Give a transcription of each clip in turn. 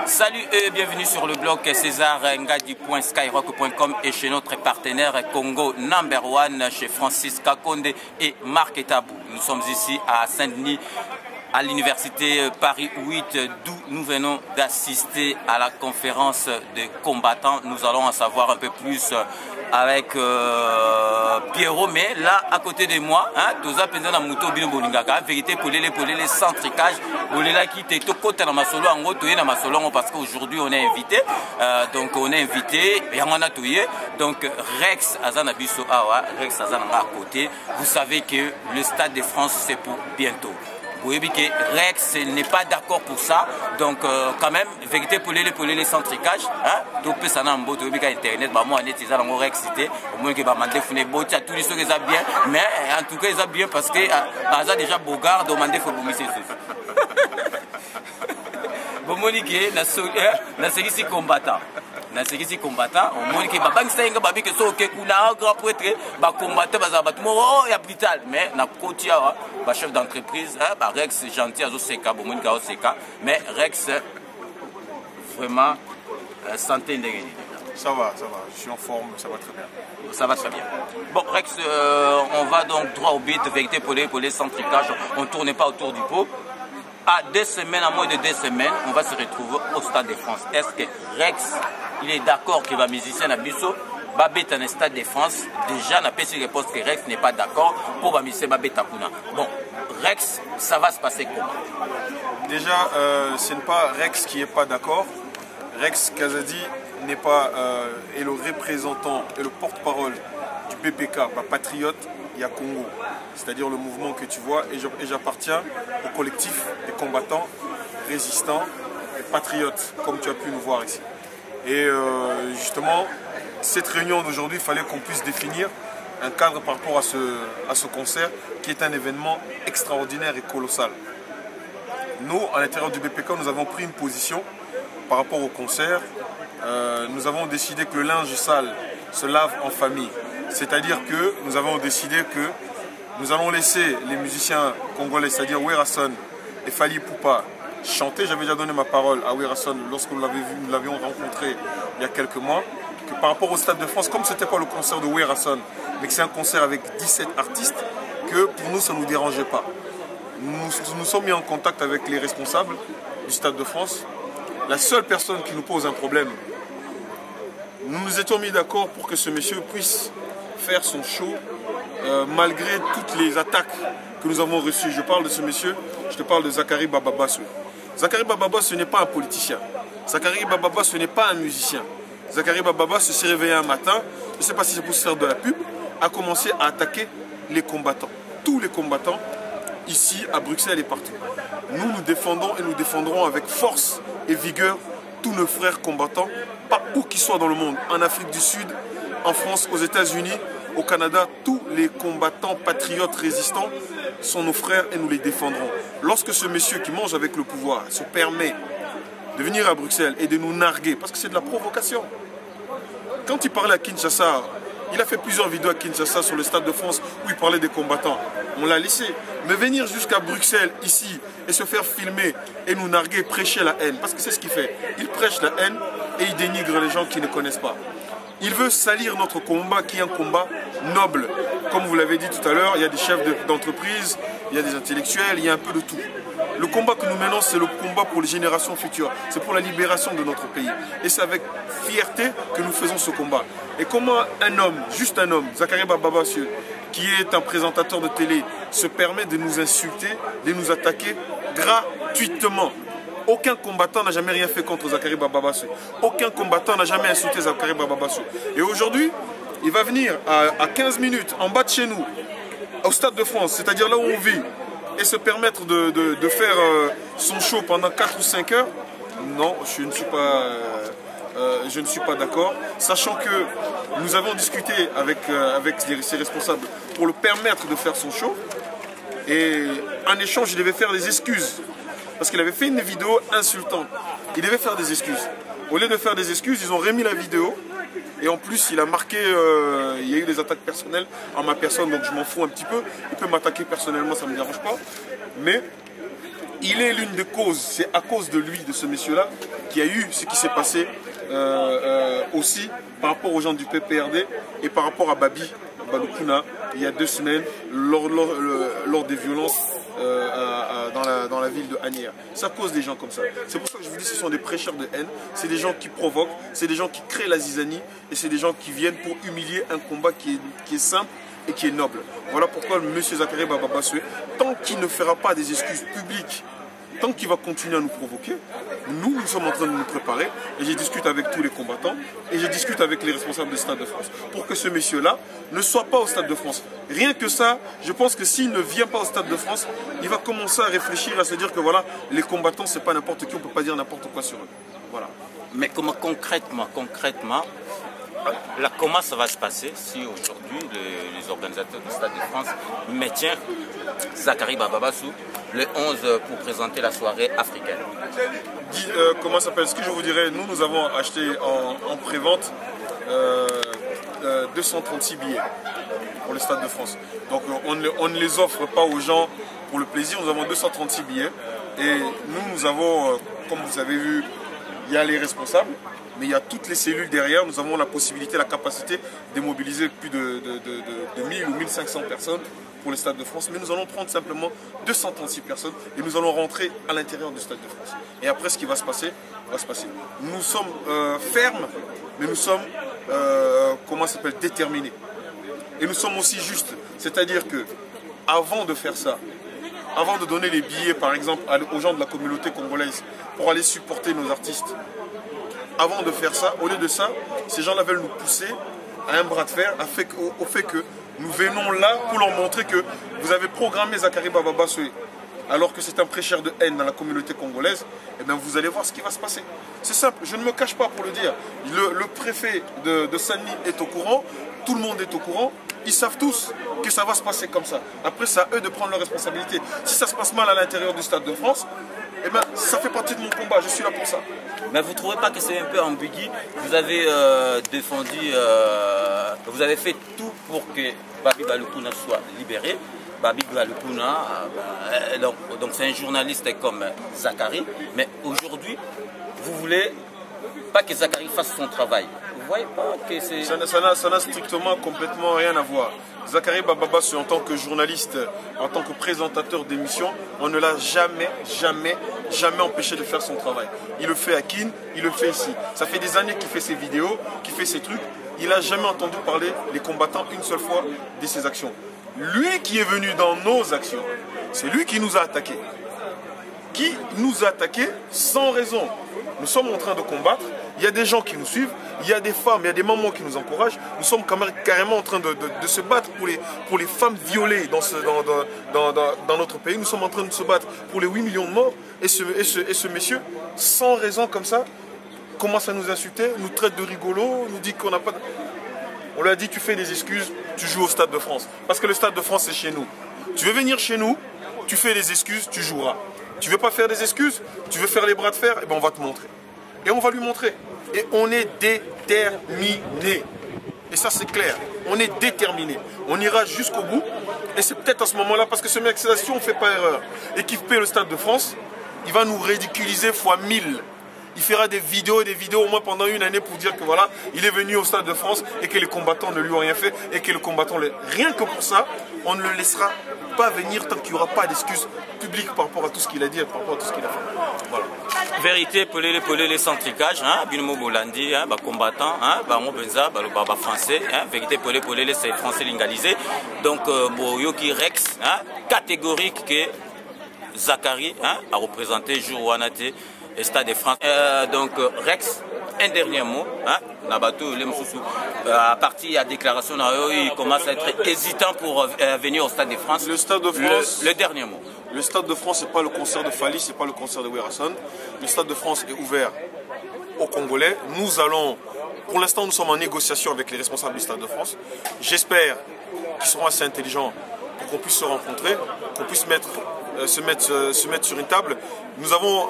Salut et bienvenue sur le blog cesarngadi.skyrock.com et chez notre partenaire Congo #1 chez Francis Kakonde et Marc Etabou. Nous sommes ici à Saint-Denis, à l'université Paris 8, d'où nous venons d'assister à la conférence des combattants. Nous allons en savoir un peu plus avec Pierrot, mais là à côté de moi, Toza Penzana Mouto Bino Bolingaka, vérité pour les sans tricage, Bolela qui était tout côté dans ma solo, en gros, dans ma solo, parce qu'aujourd'hui on est invité, donc on est invité, et on a touillé, donc Rex Azanabiso Awa, Rex Azananga à côté, vous savez que le Stade de France c'est pour bientôt. Vous voyez que Rex n'est pas d'accord pour ça, donc quand même, vérité pour les sans tricage, tout peut s'en en botte, internet, moi, on est Rex cité, au moins que Bamandé Founé Botti, tous les ceux qui ont bien, mais en tout cas, ils ont bien parce que Aza déjà Bogard, demandé faut vous Bon, Monique, la série si combattant. Na série combattant, au moins que Babang Sainga Babi que so que kuna grand prêtre, ba combattant bazabatmo oh ya brutal, mais na kotia ba chef d'entreprise, ba Rex gentil azo seka, bon moins ka seka, mais Rex vraiment santé ndenge. Ça va, je suis en forme, ça va très bien. Ça va très bien. Bon, Rex, on va donc droit au but, vérité pour les sans tricage, on ne tourne pas autour du pot. À 2 semaines, à moins de 2 semaines, on va se retrouver au Stade de France. Est-ce que Rex, il est d'accord qu'il va musicien à Bisso, Babet dans le Stade de France? Déjà, on a pu réponse que Rex n'est pas d'accord pour musicien Babet Takuna. Bon, Rex, ça va se passer comment? Déjà, ce n'est pas Rex qui n'est pas d'accord. Rex Kazadi n'est pas est le représentant et le porte-parole du BPK, Patriote et à Congo. C'est-à-dire le mouvement que tu vois, et j'appartiens au collectif des combattants, résistants, et patriotes, comme tu as pu nous voir ici. Et justement, cette réunion d'aujourd'hui, il fallait qu'on puisse définir un cadre par rapport à ce concert, qui est un événement extraordinaire et colossal. Nous, à l'intérieur du BPK, nous avons pris une position par rapport au concert. Nous avons décidé que le linge sale se lave en famille. C'est-à-dire que nous avons décidé que nous allons laisser les musiciens congolais, c'est-à-dire Werason et Fali Poupa, chanter. J'avais déjà donné ma parole à Werason lorsque nous l'avions rencontré il y a quelques mois, que par rapport au Stade de France, comme ce n'était pas le concert de Werason, mais que c'est un concert avec 17 artistes, que pour nous ça ne nous dérangeait pas. Nous sommes mis en contact avec les responsables du Stade de France. La seule personne qui nous pose un problème, nous nous étions mis d'accord pour que ce monsieur puisse faire son show malgré toutes les attaques que nous avons reçues. Je parle de ce monsieur, je te parle de Zakari Bababasso. Zakari Bababasso, ce n'est pas un politicien. Zakari Bababasso, ce n'est pas un musicien. Zakari Bababasso s'est réveillé un matin, je ne sais pas si c'est pour se faire de la pub, a commencé à attaquer les combattants. Tous les combattants, ici, à Bruxelles et partout. Nous nous défendons et nous défendrons avec force et vigueur tous nos frères combattants, pas où qu'ils soient dans le monde, en Afrique du Sud, en France, aux États-Unis, au Canada, tous les combattants patriotes résistants sont nos frères et nous les défendrons. Lorsque ce monsieur qui mange avec le pouvoir se permet de venir à Bruxelles et de nous narguer, parce que c'est de la provocation. Quand il parlait à Kinshasa, il a fait plusieurs vidéos à Kinshasa sur le Stade de France où il parlait des combattants. On l'a laissé. Mais venir jusqu'à Bruxelles, ici, et se faire filmer et nous narguer, prêcher la haine, parce que c'est ce qu'il fait. Il prêche la haine et il dénigre les gens qui ne connaissent pas. Il veut salir notre combat qui est un combat noble. Comme vous l'avez dit tout à l'heure, il y a des chefs d'entreprise, il y a des intellectuels, il y a un peu de tout. Le combat que nous menons, c'est le combat pour les générations futures. C'est pour la libération de notre pays. Et c'est avec fierté que nous faisons ce combat. Et comment un homme, juste un homme, Zakari Bababasso, qui est un présentateur de télé, se permet de nous insulter, de nous attaquer gratuitement? Aucun combattant n'a jamais rien fait contre Zakari Bababasso. Aucun combattant n'a jamais insulté Zakari Bababasso. Et aujourd'hui, il va venir à 15 minutes en bas de chez nous, au Stade de France, c'est-à-dire là où on vit, et se permettre de faire son show pendant 4 ou 5 heures. Non, je ne suis pas d'accord. Sachant que nous avons discuté avec ses responsables pour le permettre de faire son show. Et en échange, il devait faire des excuses. Parce qu'il avait fait une vidéo insultante. Il devait faire des excuses. Au lieu de faire des excuses, ils ont remis la vidéo. Et en plus, il a marqué, il y a eu des attaques personnelles en ma personne, donc je m'en fous un petit peu. Il peut m'attaquer personnellement, ça ne me dérange pas. Mais il est l'une des causes, c'est à cause de lui, de ce monsieur-là, qu'il y a eu ce qui s'est passé aussi par rapport aux gens du PPRD et par rapport à Babi Baloukouna il y a 2 semaines lors des violences dans la ville de Hanières. Ça cause des gens comme ça. C'est pour ça que je vous dis que ce sont des prêcheurs de haine, c'est des gens qui provoquent, c'est des gens qui créent la zizanie et c'est des gens qui viennent pour humilier un combat qui est simple et qui est noble. Voilà pourquoi M. Zakari Baba Bassoué, tant qu'il ne fera pas des excuses publiques, tant qu'il va continuer à nous provoquer, nous sommes en train de nous préparer et je discute avec tous les combattants et je discute avec les responsables du Stade de France pour que ce monsieur-là ne soit pas au Stade de France. Rien que ça, je pense que s'il ne vient pas au Stade de France, il va commencer à réfléchir, à se dire que voilà, les combattants, c'est pas n'importe qui, on ne peut pas dire n'importe quoi sur eux. Voilà. Mais comment concrètement, comment ça va se passer si aujourd'hui les organisateurs du Stade de France maintiennent Zakari Baba Bassou le 11 pour présenter la soirée africaine? Comment ça s'appelle? Ce que je vous dirais, nous avons acheté en pré-vente 236 billets pour le Stade de France. Donc on ne les offre pas aux gens pour le plaisir, nous avons 236 billets et nous avons, comme vous avez vu, il y a les responsables, mais il y a toutes les cellules derrière. Nous avons la possibilité, la capacité de mobiliser plus de 1000 ou 1500 personnes pour le Stade de France. Mais nous allons prendre simplement 236 personnes et nous allons rentrer à l'intérieur du Stade de France. Et après, ce qui va se passer, va se passer. Nous sommes fermes, mais nous sommes, comment ça s'appelle, déterminés. Et nous sommes aussi justes. C'est-à-dire que, avant de faire ça, avant de donner les billets, par exemple, aux gens de la communauté congolaise pour aller supporter nos artistes, avant de faire ça, au lieu de ça, ces gens-là veulent nous pousser à un bras de fer au fait que nous venons là pour leur montrer que vous avez programmé Zakari Baba Bassoué alors que c'est un prêcheur de haine dans la communauté congolaise, et bien vous allez voir ce qui va se passer. C'est simple, je ne me cache pas pour le dire. Le préfet de Saint-Denis est au courant, tout le monde est au courant, ils savent tous que ça va se passer comme ça. Après, c'est à eux de prendre leurs responsabilités. Si ça se passe mal à l'intérieur du Stade de France, eh ben, ça fait partie de mon combat, je suis là pour ça. Mais vous ne trouvez pas que c'est un peu ambigu? Vous avez défendu, vous avez fait tout pour que Babi Baloukouna soit libéré. Babi Baloukouna, donc c'est un journaliste comme Zakari, mais aujourd'hui, vous voulez pas que Zakari fasse son travail. Vous voyez pas que c'est... Ça n'a strictement complètement rien à voir. Zakari Baba Bassoué, en tant que journaliste, en tant que présentateur d'émission, on ne l'a jamais empêché de faire son travail. Il le fait à Kin, il le fait ici. Ça fait des années qu'il fait ses vidéos, qu'il fait ses trucs. Il n'a jamais entendu parler les combattants une seule fois de ses actions. Lui qui est venu dans nos actions, c'est lui qui nous a attaqués. Qui nous a attaqués sans raison. Nous sommes en train de combattre, il y a des gens qui nous suivent, il y a des femmes, il y a des mamans qui nous encouragent. Nous sommes carrément en train de se battre pour les femmes violées dans notre pays. Nous sommes en train de se battre pour les 8 millions de morts. Et ce monsieur, sans raison comme ça, commence à nous insulter, nous traite de rigolo, nous dit qu'on n'a pas de... On lui a dit, tu fais des excuses, tu joues au Stade de France. Parce que le Stade de France, c'est chez nous. Tu veux venir chez nous, tu fais des excuses, tu joueras. Tu veux pas faire des excuses, tu veux faire les bras de fer, et ben on va te montrer. Et on va lui montrer. Et on est déterminé. Et ça c'est clair. On est déterminé. On ira jusqu'au bout. Et c'est peut-être à ce moment-là, parce que ce mec, si on ne fait pas erreur, et qu'il paie le Stade de France, il va nous ridiculiser fois 1000. Il fera des vidéos au moins pendant une année pour dire que voilà, il est venu au Stade de France et que les combattants ne lui ont rien fait et que les combattants... Rien que pour ça, on ne le laissera pas venir tant qu'il n'y aura pas d'excuses publiques par rapport à tout ce qu'il a dit et par rapport à tout ce qu'il a fait. Voilà. Vérité, les sans tricage, Binomo Bolandi, combattant, Benza, français, vérité, c'est français lingalisé. Donc, Yoki Rex, catégorique que Zakari a représenté Jourouanate et Stade de France. Donc, Rex, un dernier mot, à partir de la déclaration, il commence à être hésitant pour venir au Stade de France. Le Stade de France, le dernier mot. Le Stade de France, ce n'est pas le concert de Fali, ce n'est pas le concert de Werason. Le Stade de France est ouvert aux Congolais. Nous allons, pour l'instant, nous sommes en négociation avec les responsables du Stade de France. J'espère qu'ils seront assez intelligents pour qu'on puisse se rencontrer, qu'on puisse se mettre sur une table. Nous avons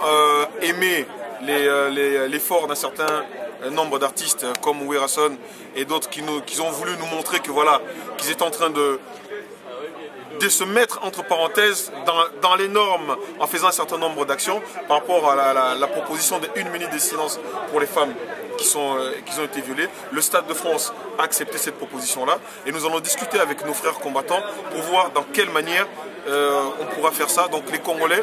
aimé l'effort d'un certain nombre d'artistes comme Werason et d'autres qui ont voulu nous montrer que voilà, qu'ils étaient en train de se mettre entre parenthèses dans les normes en faisant un certain nombre d'actions par rapport à la proposition de 1 minute de silence pour les femmes qui ont été violées. Le Stade de France a accepté cette proposition-là et nous allons discuter avec nos frères combattants pour voir dans quelle manière on pourra faire ça. Donc les Congolais,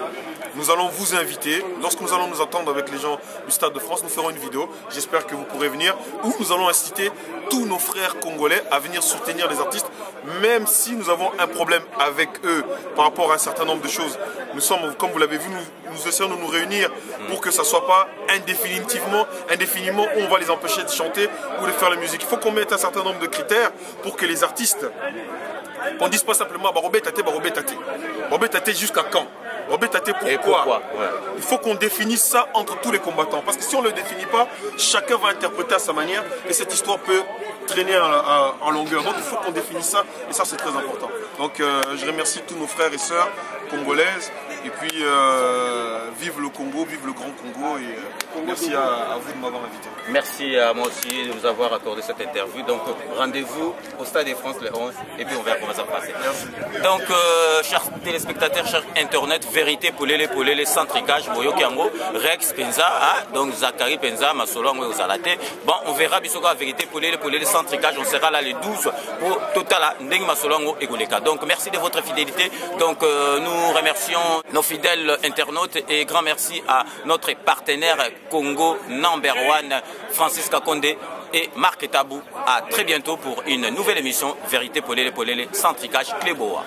nous allons vous inviter, lorsque nous allons nous attendre avec les gens du Stade de France, nous ferons une vidéo, j'espère que vous pourrez venir, où nous allons inciter tous nos frères congolais à venir soutenir les artistes, même si nous avons un problème avec eux par rapport à un certain nombre de choses. Nous sommes, comme vous l'avez vu, nous essayons de nous réunir pour que ça ne soit pas indéfiniment où on va les empêcher de chanter ou de faire la musique. Il faut qu'on mette un certain nombre de critères pour que les artistes, qu'on ne dise pas simplement Barobé Tate, Barobé Tate. Barobé Tate jusqu'à quand? Barobé Tate pourquoi? Il faut qu'on définisse ça entre tous les combattants. Parce que si on ne le définit pas, chacun va interpréter à sa manière et cette histoire peut traîner en longueur. Donc il faut qu'on définisse ça et ça c'est très important. Donc je remercie tous nos frères et sœurs congolaises et puis vive le Congo, vive le grand Congo et merci à vous de m'avoir invité. Merci à moi aussi de nous avoir accordé cette interview. Donc rendez-vous au Stade de France le 11 et puis on verra comment ça va passer. Merci. Donc chers téléspectateurs, chers internet, vérité pour les centricage, Moyokiango, Rex Penza, donc Zachary Penza, Masolong et Ozalate. Bon, on verra bisoka vérité pour les centricage, on sera là le 12 pour Total Ndeng Masolongo et Goleka. Donc merci de votre fidélité. Donc nous remercions nos fidèles internautes et grand merci à notre partenaire Congo #1 Francis Kakonde et Marc Tabou. À très bientôt pour une nouvelle émission Vérité pour les centricage Cléboa.